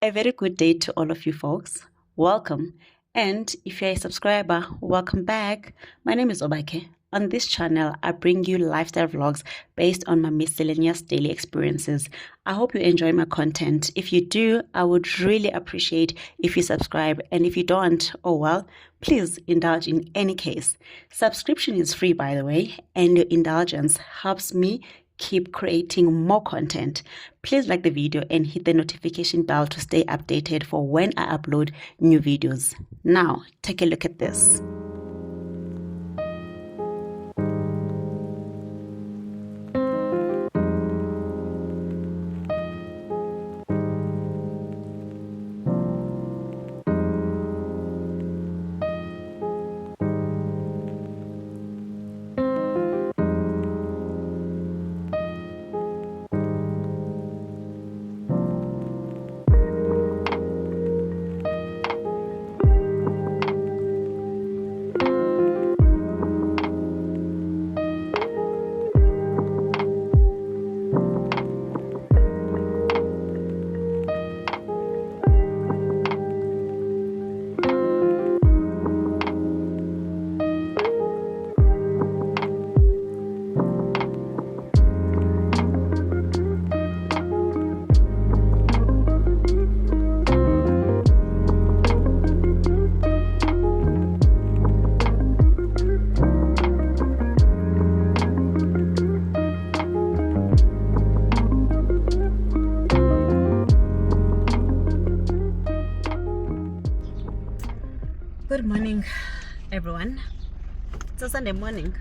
A very good day to all of you folks. Welcome. And if you're a subscriber, welcome back. My name is Obake. On this channel, I bring you lifestyle vlogs based on my miscellaneous daily experiences. I hope you enjoy my content. If you do, I would really appreciate if you subscribe. And if you don't, oh well, please indulge in any case. Subscription is free, by the way, and your indulgence helps me keep creating more content. Please like the video and hit the notification bell to stay updated for when I upload new videos. Now, take a look at this. Good morning, everyone. It's a Sunday morning.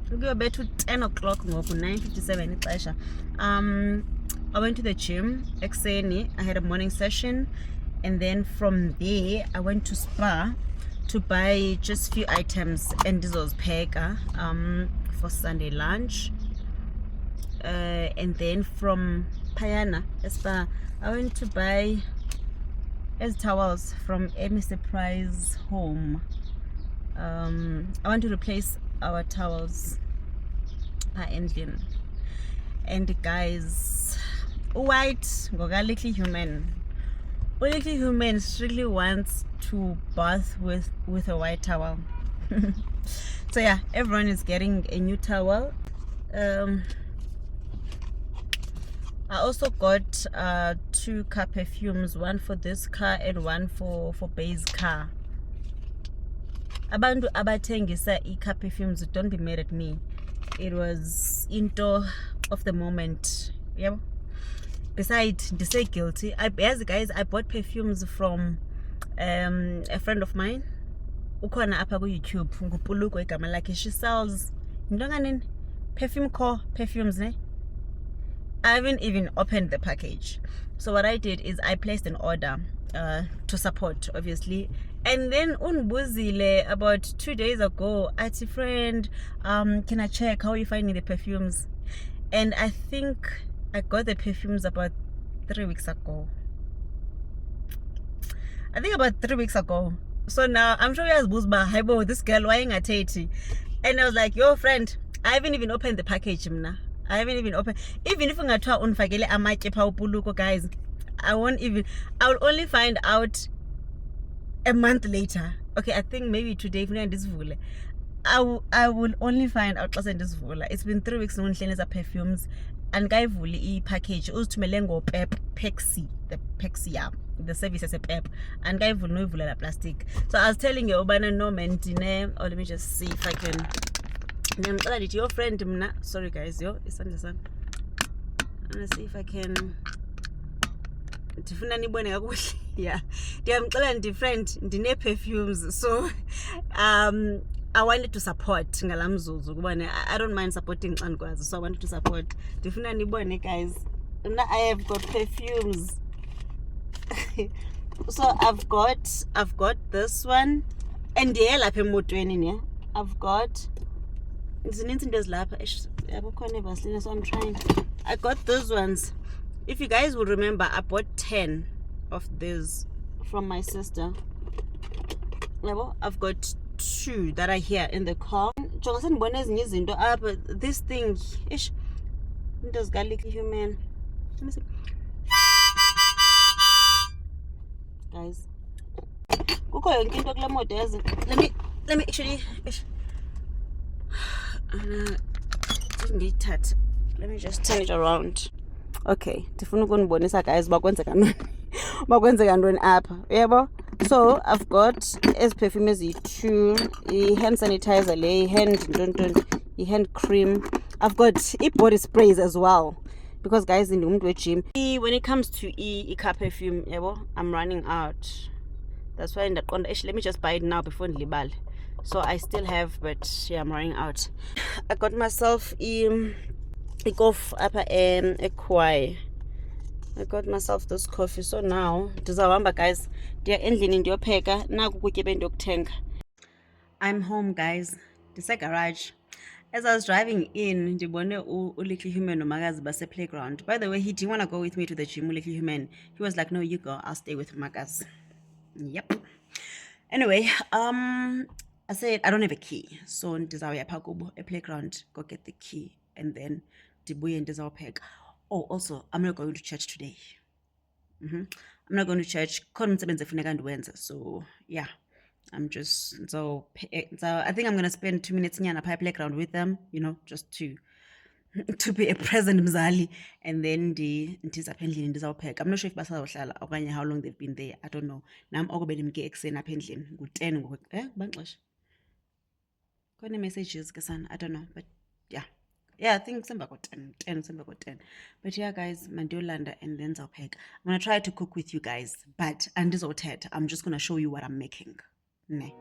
We'll go bed to 10 o'clock, 9:57. I went to the gym, Exeni. I had a morning session, and then from there, I went to Spar to buy just a few items, and this was Pega for Sunday lunch. And then from Payana, Spa, I went to buy as towels from Amy Surprise Home. I want to replace our towels ending. And guys, white little human strictly wants to bath with a white towel. So yeah, everyone is getting a new towel. I also got 2 car perfumes, one for this car and one for Bay's car. Abantu abathengisa car perfumes, don't be mad at me. It was into of the moment. Yeah. Besides, they say guilty. Guys, I bought perfumes from a friend of mine. Ukhona apha ku YouTube, ngupuluko igama lakhe. She sells perfume core perfumes, ne? I haven't even opened the package. So what I did is I placed an order to support, obviously. And then unbuzile about 2 days ago, ati friend, can I check how are you finding the perfumes? And I think I got the perfumes about 3 weeks ago. So now I'm sure you guys buzba, hey this girl why ain't I? And I was like, yo friend, I haven't even opened the package, mna. I haven't even opened. Even if ungathiwa unifakele amatye pha upuluko, guys, I will only find out a month later. Okay, I think maybe today I will only find out xa sendisivula. It's been 3 weeks ngihleleza perfumes and ngayivula i-package uzithumele ngo-Pep Pexi, the Pexi, yeah, the service as a Pep, and ngayivula noyivula la plastic. So I was telling you ubana no mentine, or let me just see if I can. Your friend mna, sorry guys, yo isandla sami. I'm gonna see if I can ndifuna nibone kakuhle. Yeah, ndiyamcela ndifriend ndine perfumes, so I wanted to support ngalamzuzu kubona I don't mind supporting xa ndikwazi, so I wanted to support. Ndifuna nibone guys, I have got perfumes. So I've got this one, and yeah, lapha emotweni ne I've got zininzi into ezilapha yabukhona evaseline, so I'm trying. I got those ones. If you guys will remember, I bought 10 of these from my sister. I've got 2 that are here in the car. But this thing, does garlic human. Let me see. guys. Kukho yonke into kule moto yazi. Let me actually let me just turn it around. Okay, ndifuna ukunibonisa guys bakwenzeka ntoni apha. Yebo? So I've got as perfume as two, hand sanitizer, hand cream. I've got body sprays as well. Because guys in the gym, when it comes to car perfume, yebo, I'm running out. That's why let me just buy it now before ndilibale. So I still have, but yeah, I'm running out. I got myself a Kwai. I got myself this coffee. So now, ndizawuhamba guys. Ndiya endlini ndiyopheka naku ukutya bendiyokuthenga. I'm home guys. Garage. As I was driving in, ndibone uLittle Human nomakazi base playground. By the way, he didn't want to go with me to the gym, Little Human. He was like, no, you go, I'll stay with Makazi. Yep. Anyway, I said I don't have a key. So ndizawuya phaa kubo a playground, go get the key, and then ndibuye ndizawupheka. Oh, also, I'm not going to church today. I'm not going to church. So yeah, I'm just so I think I'm gonna spend 2 minutes in a playground with them, you know, just to be a present mzali, and then I'm not sure if basazawuhlala okanye how long they've been there. I don't know. Nam oko bendimke ekuseni apha endlini ngu-10 ngoku banxesha khona messages ke sana, I don't know, but yeah, I think semba ko-10. But yeah guys, mandiyolanda and then ndizawupheka. I'm gonna try to cook with you guys, but andizothetha, I'm just gonna show you what I'm making. Ne.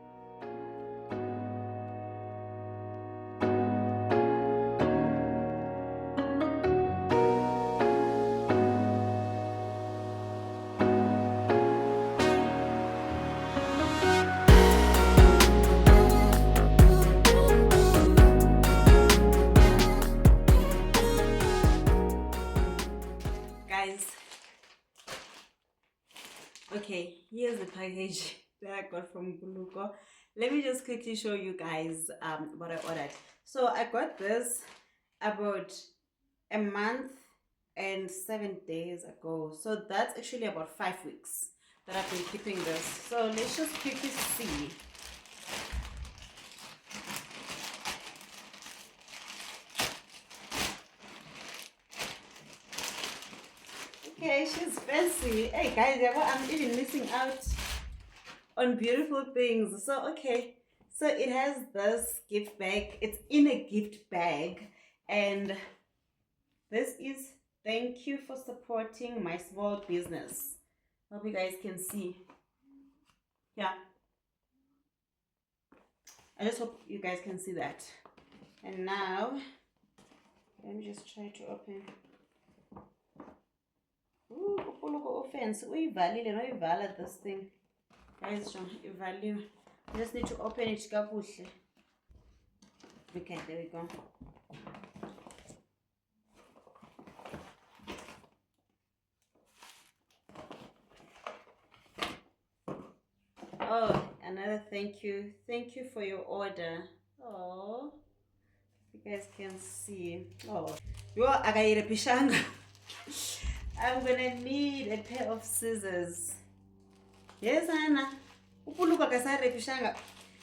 Guys, okay, here's the package that I got from Buluko. Let me just quickly show you guys what I ordered. So I got this about a month and 7 days ago. So that's actually about 5 weeks that I've been keeping this. So let's just quickly see. Okay, she's fancy. Hey guys, I'm even missing out on beautiful things. So okay, so it has this gift bag. It's in a gift bag, and this is thank you for supporting my small business. Hope you guys can see. Yeah, I just hope you guys can see that. And now let me just try to open. Look offense. We value this thing. Guys, value. I just need to open it. Okay, there we go. Oh, another thank you. Thank you for your order. Oh, you guys can see. Oh, you are pishanga. I'm gonna need a pair of scissors. Yes, Anna.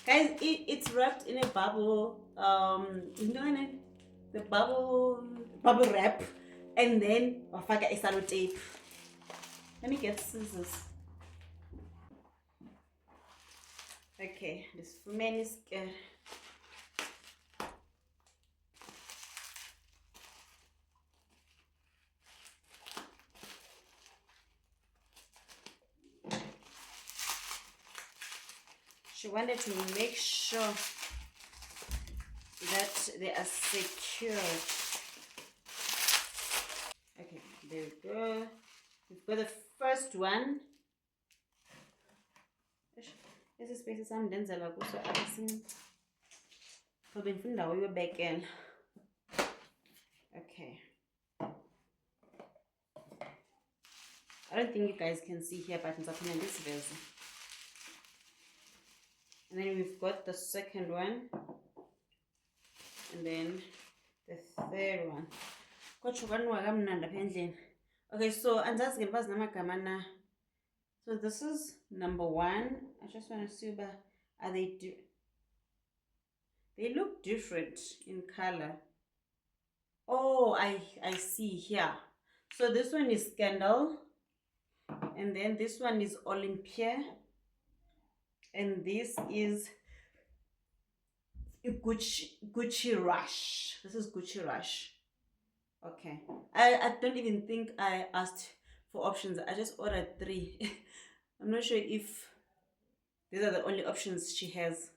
Guys, it's wrapped in a bubble. You know the bubble wrap, and then wafaka a tape. Let me get scissors. Okay, this for many scared. She wanted to make sure that they are secure. Okay, there we go. We've got the first one. This is space some denzel so back in. Okay. I don't think you guys can see here, but it's in this version. And then we've got the second one, and then the third one. Okay, so andazi ngibazi namagama na. So So this is number 1. I just want to see, but are they look different in color. Oh, I see here. So this one is Scandal, and then this one is Olympia, and this is Gucci Rush. This is Gucci Rush. Okay, I don't even think I asked for options. I just ordered 3. I'm not sure if these are the only options she has,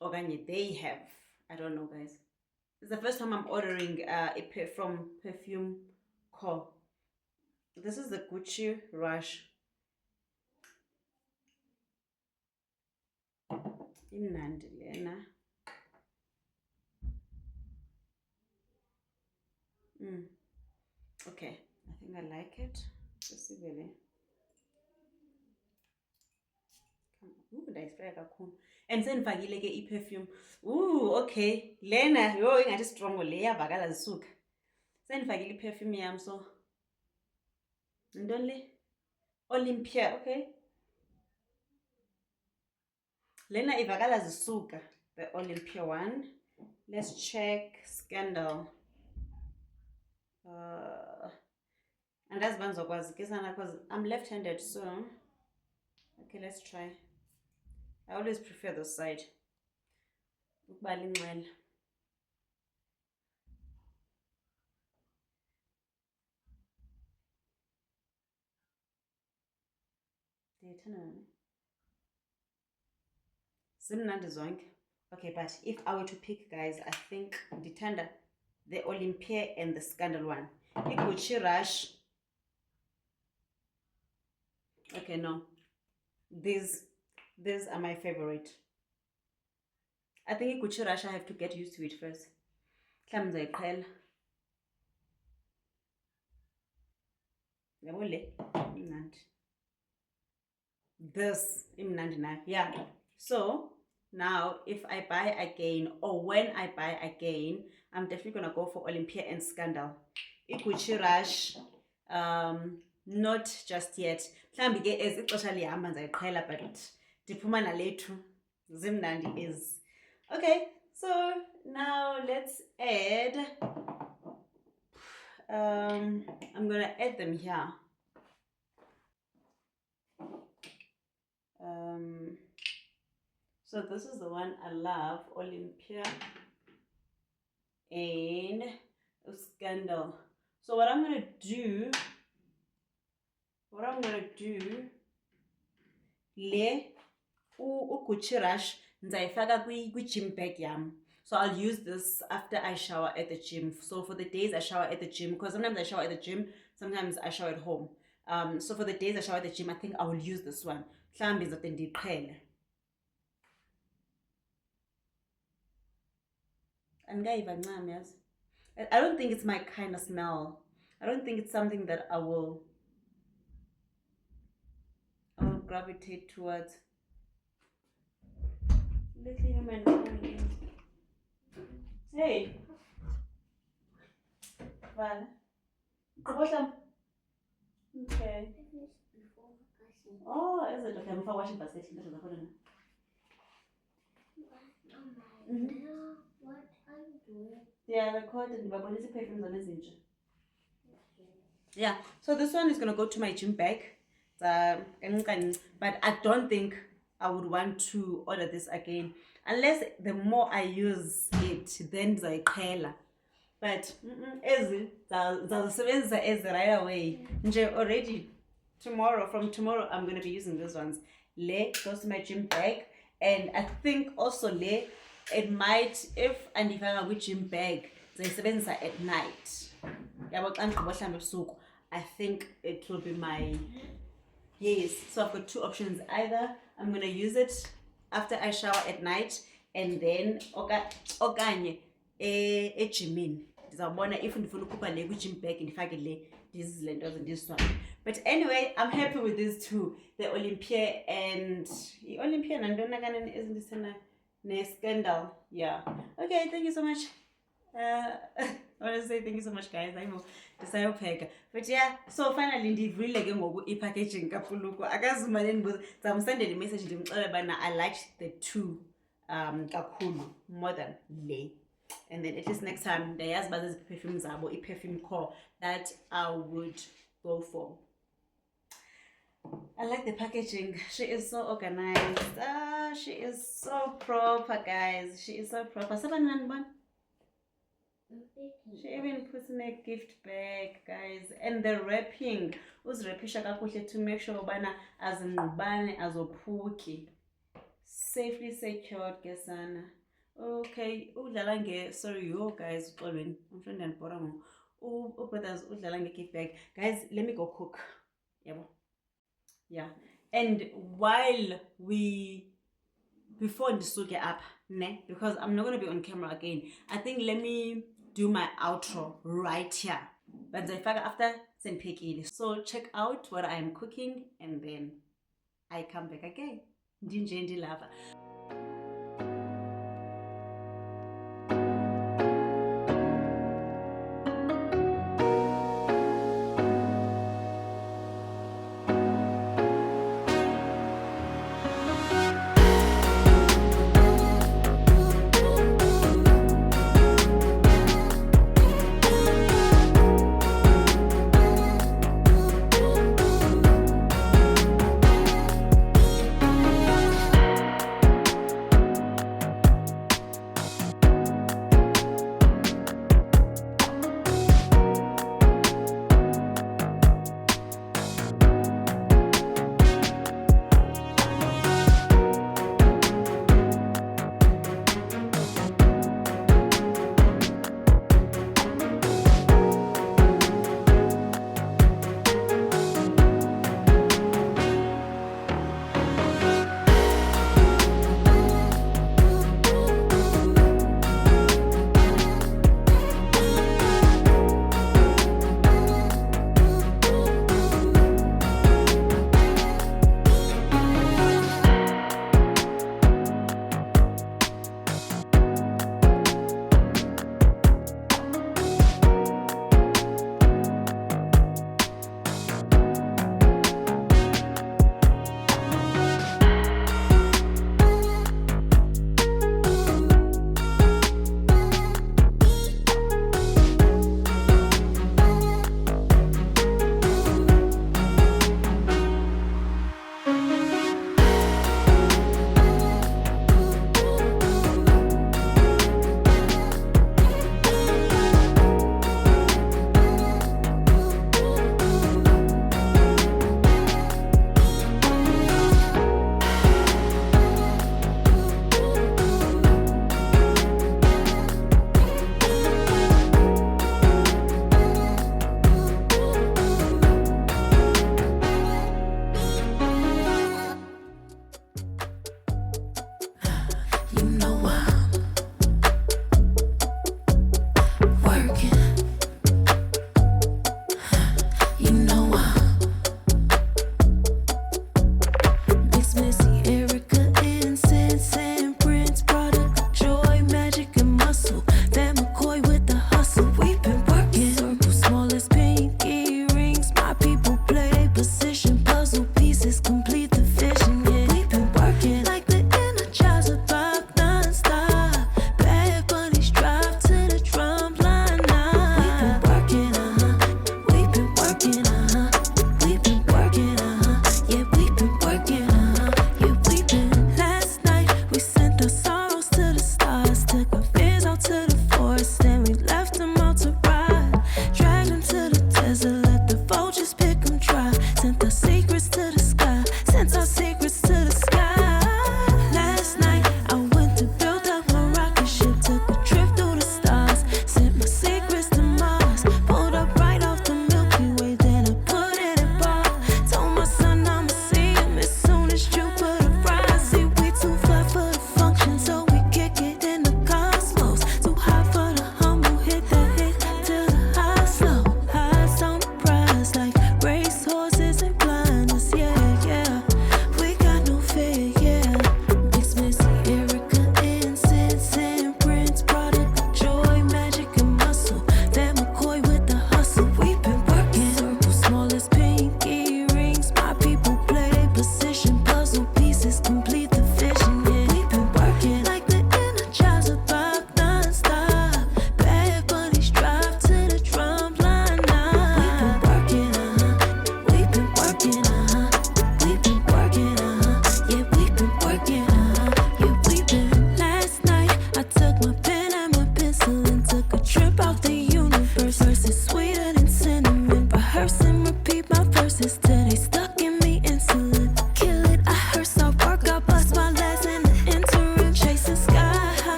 or they have. I don't know, guys. It's the first time I'm ordering from Perfume Co. This is the Gucci Rush. Imnandi lena. Okay, I think I like it. Let's see, really. And sendifakile ke i-perfume. Okay, lena yo ingathi strong le iyavakala zisuka. Sendifakile i-perfume yam, so yintoni le? Olympia. Okay, lena ivakala zisuka, the Olympia one. Let's check Scandal. Andazi uba ndizokwazi ke sana because I'm left-handed, so okay, let's try. I always prefer this side. Ukubala inxele. Zimnandi zonke. Okay, but if I were to pick, guys, I think ndithanda the Olympia and the Scandal one. Gucci Rush. Okay, no. These are my favorite. I think Gucci Rush, I have to get used to it first. Mhlawumbi ndizayiqhela. This imnandi nayo. Yeah. So now if I buy again, or when I buy again, I'm definitely gonna go for Olympia and Scandal. Gucci Rush, not just yet. Mhlawumbi ke as ixesha lihamba ndizayiqhela, but ndiphuma nalethu zimnandi is. Okay, so now let's add. I'm gonna add them here. So this is the one I love, Olympia and Scandal. So what I'm gonna do, le Gucci Rush ndizayifaka kwi-gym bag yam. So I'll use this after I shower at the gym. So for the days I shower at the gym, because sometimes I shower at the gym, sometimes I shower at home. So for the days I shower at the gym, I think I will use this one. Mhlawumbi ndizode ndiyiqhele. Andikayiva ncam yazi. I don't think it's my kind of smell. I don't think it's something that I will gravitate towards. Little human. Hey. Vale. Okay. Oh, is it okay? I'm washing basket. What are you doing? Yeah, recording. Yeah, so this one is gonna go to my gym bag. But I don't think I would want to order this again unless the more I use it, then ndizayiqhela. But ezi right away. Already from tomorrow I'm gonna be using these ones. Le goes to my gym bag, and I think also le it might, if andifaka kwi-gym bag ndizayisebenzisa at night. Yabo xa ndigqiba uhlamba ebusuku, I think it will be my, yes. So I've got 2 options. Either I'm gonna use it after I shower at night, and then okanye ejimini ndizawubona if ndifuna ukhupha le kwi-gym bag ndifake le ndizile nto ndiziswabe. But anyway, I'm happy with these 2, the Olympia and i-Olympia nantona kanene ezindisena ne-Scandal. Yeah. Okay, thank you so much. I want to say thank you so much, guys. I know this. But yeah, so finally, ndivile ke ngoku i-packaging kapuluko. Akazumane ndibuza. Ndizamsendela i-message ndimxelele bana I liked the two kakhulu more than le. And then at least next time, there's these perfumes zabo, i-perfume core that I would go for. I like the packaging. She is so organized. She is so proper, guys. She is so proper. She even puts in a gift bag, guys. And the wrapping. Uzwrapisha kakuhle to make sure bana azingqubane azophuki. Safely secured, gesana. Okay, udlala nge sorry yo guys uxolweni. I'm trying to bora ngo. Brothers udlala nge gift bag. Guys, let me go cook. Yabo. Yeah. And while before ndisuke up, ne, because I'm not going to be on camera again, I think let me do my outro right here. But after senpekile. So check out what I am cooking and then I come back again. Ndinje lava.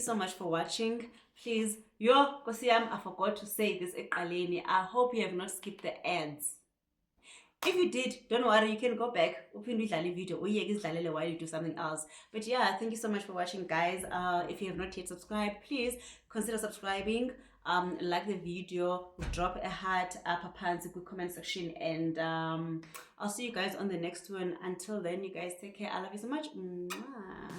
so much for watching. Please, yo, Kosiyam, I forgot to say this eqaleni. I hope you have not skipped the ads. If you did, don't worry, you can go back, open the video, or while you do something else. But yeah, thank you so much for watching, guys. If you have not yet subscribed, please consider subscribing. Like the video, drop a heart, up a good comment section, and I'll see you guys on the next one. Until then, you guys take care. I love you so much. Mwah.